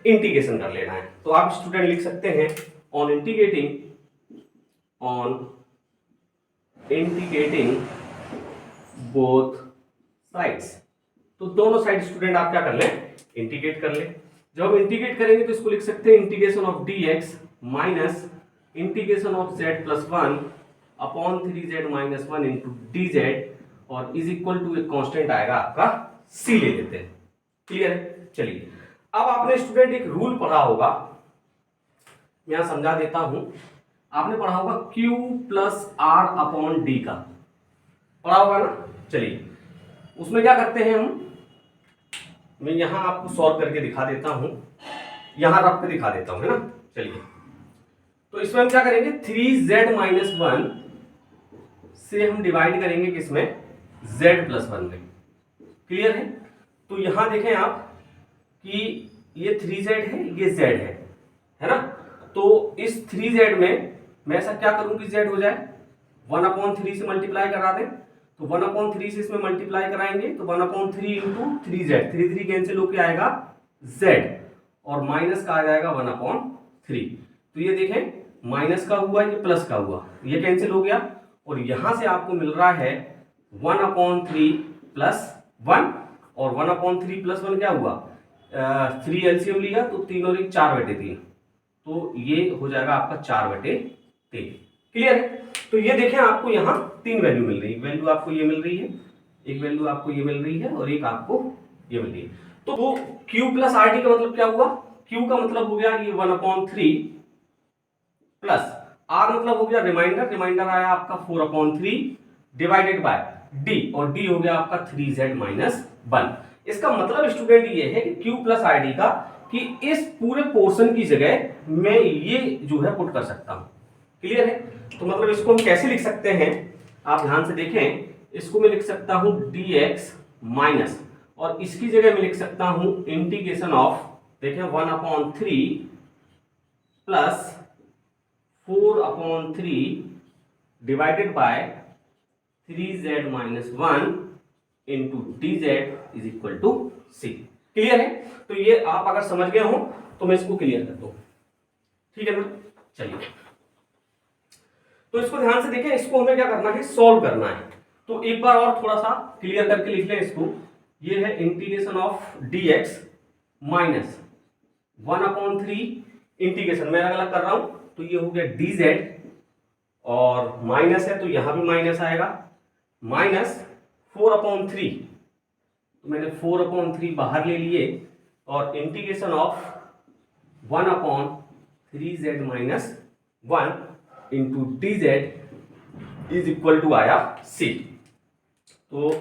इंटीग्रेशन कर लेना है। तो आप स्टूडेंट लिख सकते हैं ऑन इंटीग्रेटिंग बोथ साइड्स। तो दोनों साइड स्टूडेंट आप क्या कर लें, इंटीग्रेट कर लें। जब हम इंटीग्रेट करेंगे तो इसको लिख सकते हैं integration of dx minus integration of z plus 1 upon 3z minus 1 into dz और इज इक्वल टू एक कांस्टेंट आएगा आपका c ले लेते हैं। क्लियर है। चलिए अब आपने स्टूडेंट एक रूल पढ़ा होगा, मैं यहां समझा देता हूं। आपने पढ़ा होगा q plus r upon d का, पढ़ा होगा ना। चलिए उसमें क्या करते हैं हम, मैं यहां आपको सॉल्व करके दिखा देता हूं, यहां रख के दिखा देता हूं, है ना। चलिए तो इसमें हम क्या करेंगे, 3z माइनस 1 से हम डिवाइड करेंगे किसमें, z प्लस 1 में। क्लियर है। तो यहां देखें आप कि ये 3z है, ये z है ना। तो इस 3z में मैं ऐसा क्या करूं कि z हो जाए, 1/3 से मल्टीप्लाई करा दें। तो 1/3 से इसमें मल्टीप्लाई कराएंगे तो 1/3 इंटू 3z, 3 कैंसिल होके आएगा z और माइनस का आ जाएगा 1/3। तो ये देखें माइनस का हुआ, ये प्लस का हुआ, ये कैंसिल हो गया और यहां से आपको मिल रहा है 1/3 प्लस 1 और 1/3 प्लस 1 क्या हुआ, 3 एलसीएम लिया तो 3 और 1 4/3, तो ये हो जाएगा आपका 4/3। क्लियर है। तो ये देखें आपको यहाँ 3 वैल्यू मिल रही है, एक वैल्यू आपको ये मिल रही है, एक वैल्यू आपको ये मिल रही है और एक आपको ये मिल रही है। तो वो q प्लस आर डी का मतलब क्या हुआ, q का मतलब हो गया ये 1/3 प्लस r मतलब हो गया रिमाइंडर, रिमाइंडर आया आपका 4/3 डिवाइडेड बाय d और d हो गया आपका 3z माइनस 1। इसका मतलब स्टूडेंट ये है कि q प्लस आर डी का कि इस पूरे पोर्शन की जगह मैं ये जो है पुट कर सकता हूं। क्लियर है। तो मतलब इसको हम कैसे लिख सकते हैं, आप ध्यान से देखें, इसको मैं लिख सकता हूं dx माइनस और इसकी जगह मैं लिख सकता हूं इंटीग्रेशन ऑफ, देखें 1/3 plus 4/3 divided by 3z minus 1 into dz is equal to c। Clear है। तो ये आप अगर समझ गए हो तो मैं इसको क्लियर कर दूं, ठीक है ना। चलिए तो इसको ध्यान से देखें, इसको हमें क्या करना है, सॉल्व करना है। तो एक बार और थोड़ा सा क्लियर करके लिख लें इसको, ये है integration of dx minus 1/3 integration मैं अलग अलग कर रहा हूं, तो ये हो गया dz और माइनस है तो यहां भी माइनस आएगा, माइनस 4/3, तो मैंने 4/3 बाहर ले लिए और integration of 1/3z minus 1 into dz is equal to आया c। तो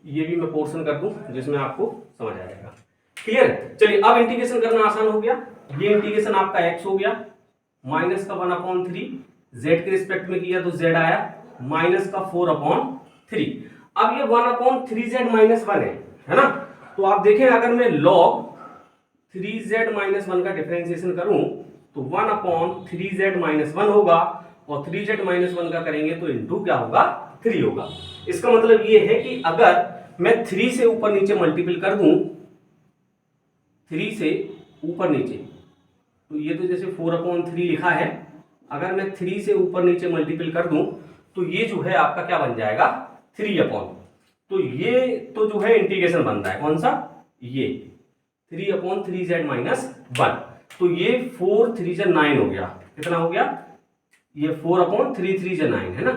ये भी मैं पोर्शन कर दूं जिसमें आपको समझ आ जाएगा। क्लियर। चलिए अब इंटीग्रेशन करना आसान हो गया, ये इंटीग्रेशन आपका x हो गया माइनस का 1/3, z के रिस्पेक्ट में किया तो z आया माइनस का 4/3। अब ये 1/3z माइनस 1 है ना। तो आप देखें अगर मैं log 3z माइनस 1 का डिफरेंशिएशन करूं तो 1/3z माइनस 1 होगा और 3z माइनस 1 का करेंगे तो इंटू क्या होगा, 3 होगा। इसका मतलब ये है कि अगर मैं 3 से ऊपर नीचे मल्टीपल कर दूं, 3 से ऊपर नीचे, तो ये तो जैसे 4/3 लिखा है, अगर मैं 3 से ऊपर नीचे मल्टीपल कर दूं तो ये जो है आपका क्या बन जाएगा, 3/, तो ये तो जो है इंटीग्रेशन बन रहा है कौन सा, ये 3/3z माइनस 1। तो ये 4 3 9 हो गया, कितना हो गया, ये 4/3 3 9 है ना,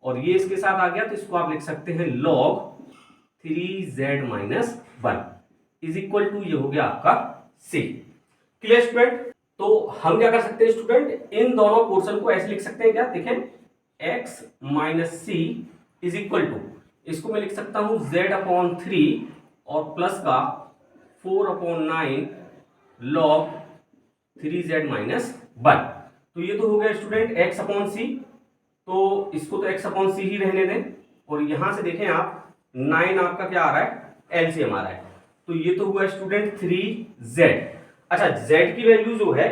और ये इसके साथ आ गया तो इसको आप लिख सकते हैं log 3z minus 1 is equal to ये हो गया आपका c। Clear student. तो हम क्या कर सकते हैं स्टूडेंट, इन दोनों पोर्शन को ऐसे लिख सकते हैं क्या, देखें x minus c is equal to, इसको मैं लिख सकता हूं z/3 और प्लस का 4/9 log 3z माइनस 1। तो ये तो हो गया स्टूडेंट x/c, तो इसको तो x/c ही रहने दें और यहां से देखें आप 9 आपका क्या आ रहा है, एलसीएम आ रहा है, तो ये तो हुआ स्टूडेंट 3z। अच्छा z की वैल्यू जो है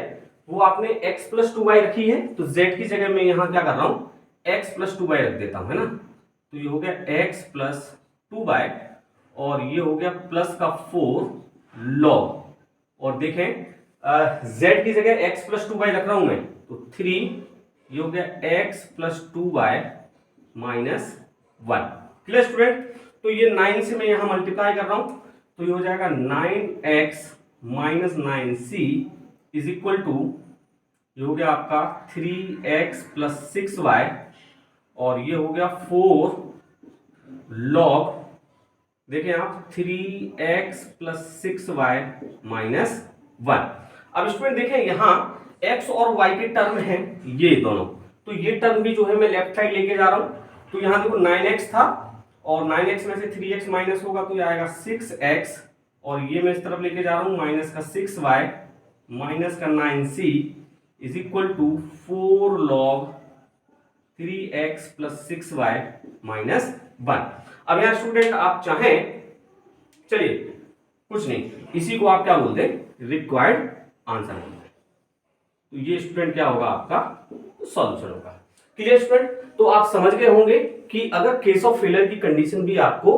वो आपने x + 2y रखी है, तो z की जगह मैं यहां क्या कर रहा हूं, x प्लस 2 बाय रख देता हूं, है ना। तो ये हो गया x प्लस 2 बाय, और ये हो गया प्लस का 4 लॉग। और देखें z की जगह x प्लस 2 बाय रख रहा हूं मैं, तो 3, ये हो गया x plus 2 bye minus 1। Clear student. तो ये 9 से मैं यहां मल्टीप्लाई कर रहा हूं, तो ये हो जाएगा 9x minus 9c is equal to, ये हो गया आपका 3x प्लस 6y, और ये हो गया 4 लॉग, देखें आप 3x प्लस 6y माइनस 1। अब स्टूडेंट देखें यहां x और y के टर्म हैं ये दोनों, तो ये टर्म भी जो है मैं लेफ्ट साइड लेके जा रहा हूं। तो यहां देखो 9x था, और 9x में से 3x माइनस होगा तो ये आएगा 6x, और ये मैं इस तरफ लेके जा रहा हूं माइनस का 6y माइनस का 9c is equal to 4 log 3x plus 6y minus 1। अब यहां स्टूडेंट आप चाहें, चलिए कुछ नहीं, इसी को आप क्या बोलते हैं, रिक्वायर्ड आंसर बोलते हैं। तो ये स्टूडेंट क्या होगा, आपका सॉल्यूशन होगा। Clear student. तो आप समझ गए होंगे कि अगर केस ऑफ फेलियर की कंडीशन भी आपको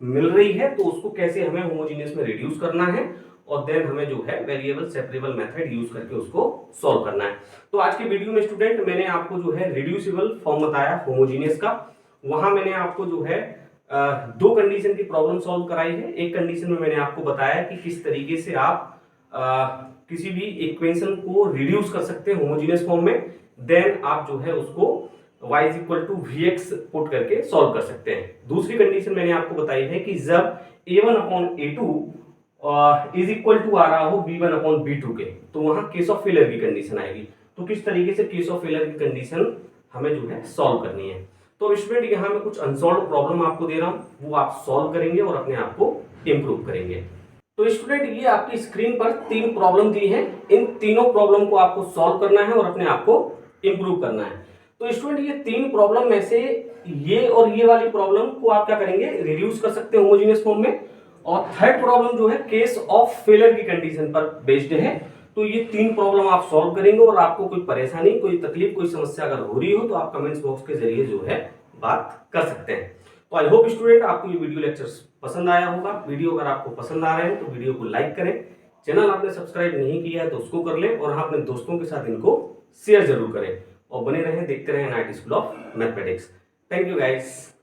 मिल रही है तो उसको कैसे हमें होमोजेनियस में रिड्यूस करना है, और देन हमें जो है वेरिएबल सेपरेबल मेथड यूज करके उसको सॉल्व करना है। तो आज के वीडियो में स्टूडेंट मैंने आपको जो है रिड्यूसिबल फॉर्म बताया होमोजेनियस का। वहां मैंने आपको जो है दो कंडीशन की प्रॉब्लम सॉल्व कराई है। एक कंडीशन में मैंने आपको बताया कि किस तरीके से आप किसी भी इक्वेशन को रिड्यूस कर सकते हैं होमोजेनियस फॉर्म में, देन आप जो है उसको y is equal to vx put करके सॉल्व कर सकते हैं। दूसरी कंडीशन मैंने आपको बताई है कि जब a1 upon a2 is equal to आ रहा हो b1 अपॉन b2 के, तो वहां केस ऑफ फेलियर की कंडीशन आएगी। तो किस तरीके से केस ऑफ फेलियर की कंडीशन हमें जो है सॉल्व करनी है। तो स्टूडेंट यहाँ मैं कुछ अनसॉल्व प्रॉब्लम आपको दे रहा हूँ, वो आप सॉल्व करेंगे और अपने आप को इंप्रूव करेंगे। तो स्टूडेंट ये आपकी स्क्रीन पर 3 प्रॉब्लम दी है, इन तीनों प्रॉब्लम को आपको सॉल्व करना है और अपने आप को इंप्रूव करना है। तो स्टूडेंट ये 3 प्रॉब्लम में से ये और ये वाली प्रॉब्लम को आप क्या करेंगे, रिड्यूस कर सकते हैं होमोजेनियस फॉर्म में, और थर्ड प्रॉब्लम जो है केस ऑफ फेलियर की कंडीशन पर बेस्ड है। तो ये 3 प्रॉब्लम आप सॉल्व करेंगे, और आपको कोई परेशानी, कोई तकलीफ, कोई समस्या अगर हो रही हो तो आप कमेंट्स बॉक्स के जरिए जो है बात कर सकते हैं। तो आई होप स्टूडेंट आपको ये वीडियो लेक्चर्स पसंद आया होगा। वीडियो अगर आपको पसंद आ रहे हैं तो वीडियो को लाइक करें, चैनल आपने सब्सक्राइब नहीं किया है तो उसको कर लें, और हाँ अपने दोस्तों के साथ इनको शेयर जरूर करें, और बने रहें, देखते रहें NIT school of mathematics. Thank you guys.